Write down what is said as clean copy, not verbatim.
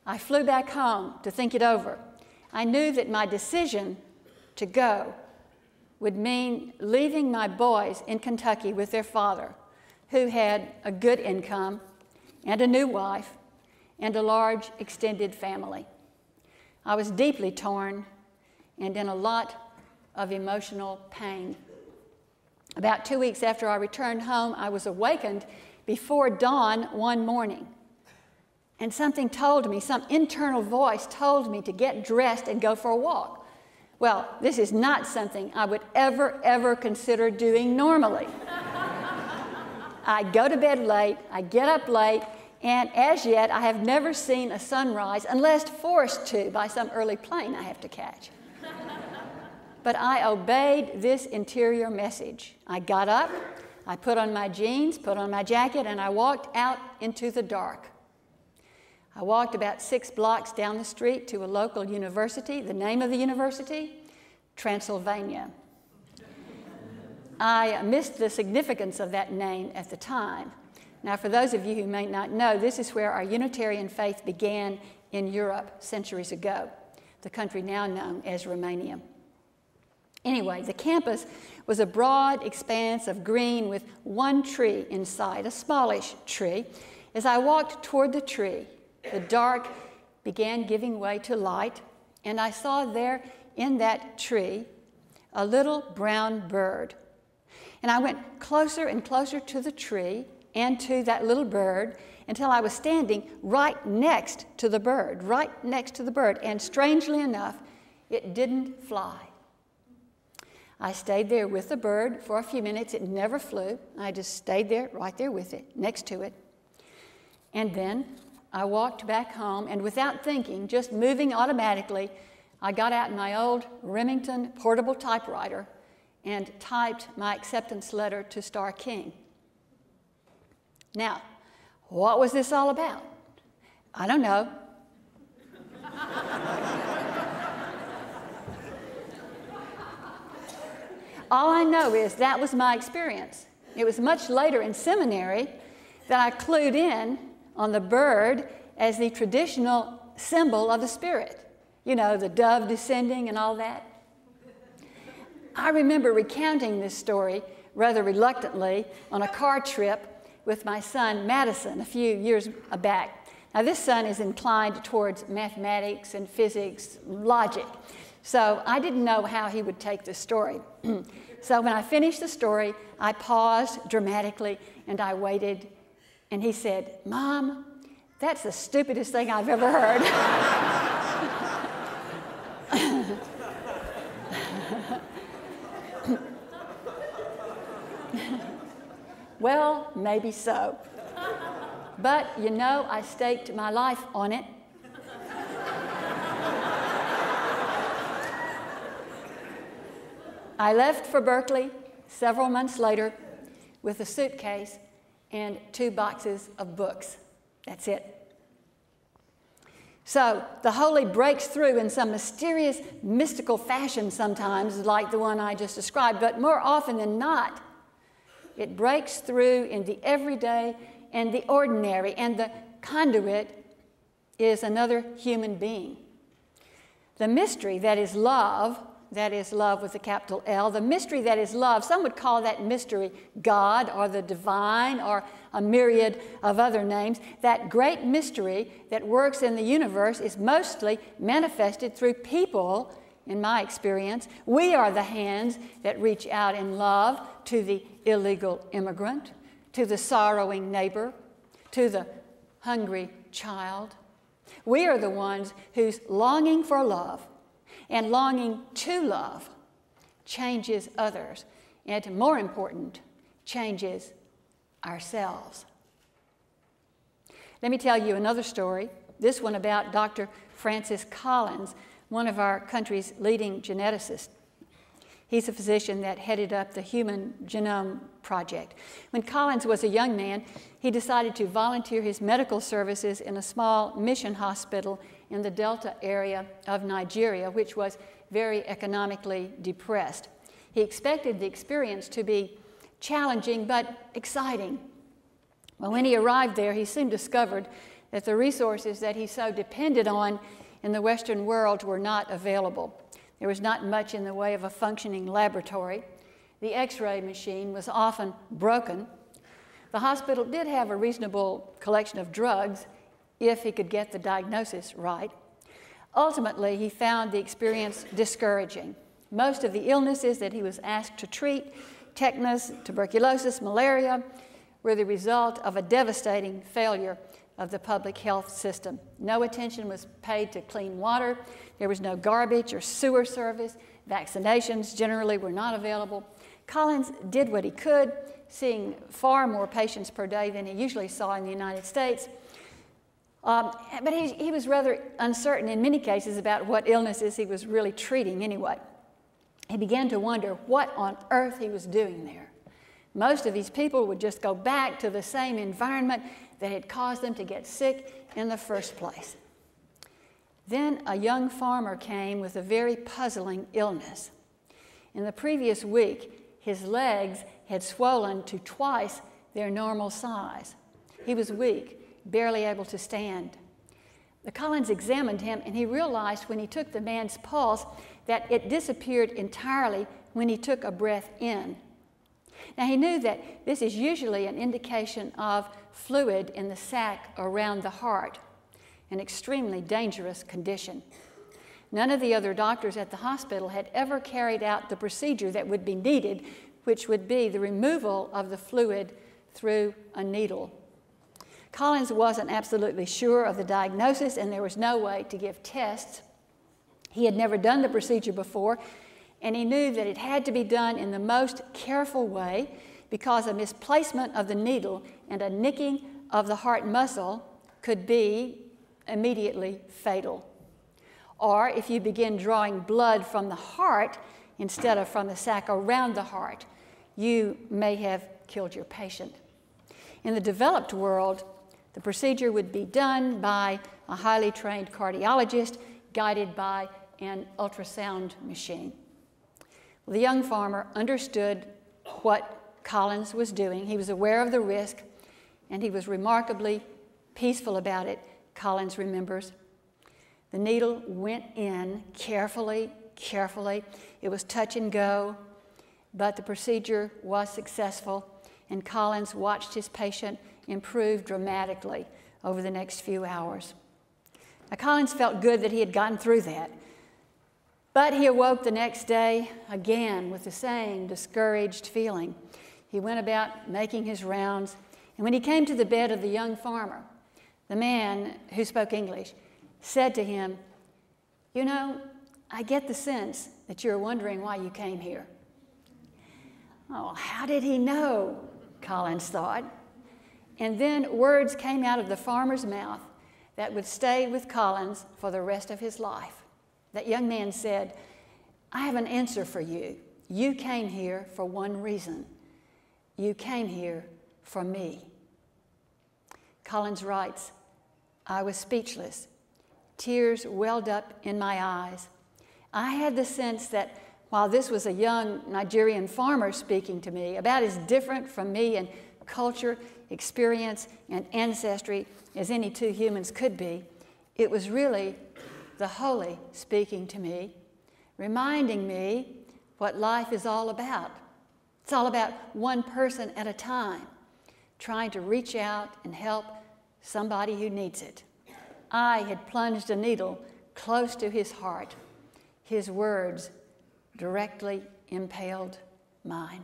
I flew back home to think it over. I knew that my decision to go would mean leaving my boys in Kentucky with their father, who had a good income and a new wife and a large extended family. I was deeply torn and in a lot of emotional pain. About 2 weeks after I returned home, I was awakened before dawn one morning. And something told me, some internal voice told me to get dressed and go for a walk. Well, this is not something I would ever consider doing normally. I go to bed late, I get up late, and as yet I have never seen a sunrise unless forced to by some early plane I have to catch. But I obeyed this interior message. I got up, I put on my jeans, put on my jacket, and I walked out into the dark. I walked about 6 blocks down the street to a local university. The name of the university? Transylvania. I missed the significance of that name at the time. Now, for those of you who may not know, this is where our Unitarian faith began in Europe centuries ago, the country now known as Romania. Anyway, the campus was a broad expanse of green with one tree inside, a smallish tree. As I walked toward the tree, the dark began giving way to light, and I saw there in that tree a little brown bird. And I went closer and closer to the tree and to that little bird until I was standing right next to the bird, and strangely enough, it didn't fly. I stayed there with the bird for a few minutes. It never flew. I just stayed there, right there with it, next to it. And then I walked back home, and without thinking, just moving automatically, I got out my old Remington portable typewriter and typed my acceptance letter to Star King. Now, what was this all about? I don't know. All I know is that was my experience. It was much later in seminary that I clued in on the bird as the traditional symbol of the Spirit. You know, the dove descending and all that. I remember recounting this story rather reluctantly on a car trip with my son Madison a few years back. Now, this son is inclined towards mathematics and physics, logic. So I didn't know how he would take this story. So when I finished the story, I paused dramatically and I waited. And he said, "Mom, that's the stupidest thing I've ever heard." Well, maybe so. But, you know, I staked my life on it. I left for Berkeley several months later with a suitcase and 2 boxes of books. That's it. So the holy breaks through in some mysterious, mystical fashion sometimes, like the one I just described, but more often than not, it breaks through in the everyday and the ordinary, and the conduit is another human being. The mystery that is love with a capital L, the mystery that is love, some would call that mystery God or the divine or a myriad of other names. That great mystery that works in the universe is mostly manifested through people, in my experience. We are the hands that reach out in love to the illegal immigrant, to the sorrowing neighbor, to the hungry child. We are the ones whose longing for love and longing to love changes others, and more important, changes ourselves. Let me tell you another story, this one about Dr. Francis Collins, one of our country's leading geneticists. He's a physician that headed up the Human Genome Project. When Collins was a young man, he decided to volunteer his medical services in a small mission hospital in the Delta area of Nigeria, which was very economically depressed. He expected the experience to be challenging but exciting. Well, when he arrived there, he soon discovered that the resources that he so depended on in the Western world were not available. There was not much in the way of a functioning laboratory. The X-ray machine was often broken. The hospital did have a reasonable collection of drugs if he could get the diagnosis right. Ultimately, he found the experience discouraging. Most of the illnesses that he was asked to treat, tetanus, tuberculosis, malaria, were the result of a devastating failure of the public health system. No attention was paid to clean water. There was no garbage or sewer service. Vaccinations generally were not available. Collins did what he could, seeing far more patients per day than he usually saw in the United States. But he was rather uncertain in many cases about what illnesses he was really treating anyway. He began to wonder what on earth he was doing there. Most of these people would just go back to the same environment that had caused them to get sick in the first place. Then a young farmer came with a very puzzling illness. In the previous week, his legs had swollen to twice their normal size. He was weak, barely able to stand. The Collins examined him, and he realized when he took the man's pulse that it disappeared entirely when he took a breath in. Now, he knew that this is usually an indication of fluid in the sac around the heart, an extremely dangerous condition. None of the other doctors at the hospital had ever carried out the procedure that would be needed, which would be the removal of the fluid through a needle. Collins wasn't absolutely sure of the diagnosis, and there was no way to give tests. He had never done the procedure before, and he knew that it had to be done in the most careful way because a misplacement of the needle and a nicking of the heart muscle could be immediately fatal. Or if you begin drawing blood from the heart instead of from the sac around the heart, you may have killed your patient. In the developed world, the procedure would be done by a highly trained cardiologist guided by an ultrasound machine. Well, the young farmer understood what Collins was doing. He was aware of the risk, and he was remarkably peaceful about it, Collins remembers. The needle went in carefully. It was touch and go, but the procedure was successful, and Collins watched his patient improve dramatically over the next few hours. Now, Collins felt good that he had gotten through that, but he awoke the next day again with the same discouraged feeling. He went about making his rounds, and when he came to the bed of the young farmer, the man who spoke English said to him, "You know, I get the sense that you're wondering why you came here." Oh, how did he know? Collins thought. And then words came out of the farmer's mouth that would stay with Collins for the rest of his life. That young man said, "I have an answer for you. You came here for one reason. You came here for me." Collins writes, "I was speechless. Tears welled up in my eyes. I had the sense that while this was a young Nigerian farmer speaking to me, about as different from me in culture, experience, and ancestry as any two humans could be, it was really the Holy speaking to me, reminding me what life is all about. It's all about one person at a time, trying to reach out and help somebody who needs it. I had plunged a needle close to his heart. His words directly impaled mine."